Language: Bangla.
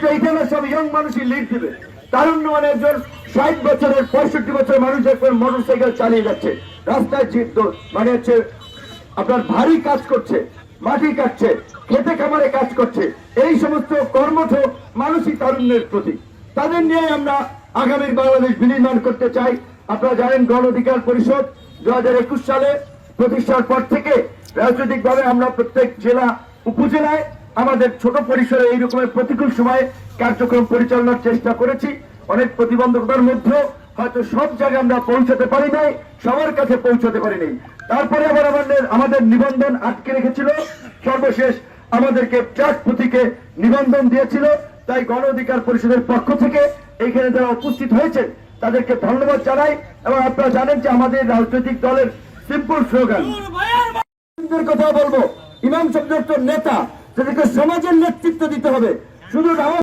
একটা এখানে সব ইয়ং মানুষই লিড দিবে। তারুণ্য মানে একজন 60 বছরের 65 বছরের মানুষ একবার মোটরসাইকেল চালিয়ে যাচ্ছে, রাস্তায় মানে হচ্ছে আপনার ভারী কাজ করছে, মাটি কাটছে, খেতে খামারে কাজ করছে, এই সমস্ত কর্মঠ মানুষই তারুণ্যের প্রতীক। তাদের নিয়ে আমরা আগামীর বাংলাদেশ বিনির্মাণ করতে চাই। আপনারা জানেন গণ অধিকার পরিষদ 2021 সালে প্রতিষ্ঠার পর থেকে রাজনৈতিকভাবে আমরা প্রত্যেক জেলা উপজেলায় আমাদের ছোট পরিসরে এই রকমের প্রতিকূল সময়ে কার্যক্রম পরিচালনার চেষ্টা করেছি। অনেক প্রতিবন্ধকতার মধ্যে হয়তো সব জায়গায় আমরা পৌঁছাতে পারি নাই, সবার কাছে পৌঁছাতে পারি নাই। তারপরে আবার আমাদের নিবন্ধন আটকে রেখেছিল, সর্বশেষ আমাদেরকে ট্রাক প্রতীকে নিবন্ধন দিয়েছিল। তাই গণ অধিকার পরিষদের পক্ষ থেকে এখানে যারা উপস্থিত হয়েছেন তাদেরকে ধন্যবাদ জানাই। এবং আপনারা জানেন যে আমাদের রাজনৈতিক দলের সিম্পল স্লোগান, কথা বলবো ইমাম সাহেব নেতা, তাদেরকে সমাজের নেতৃত্ব দিতে হবে, শুধু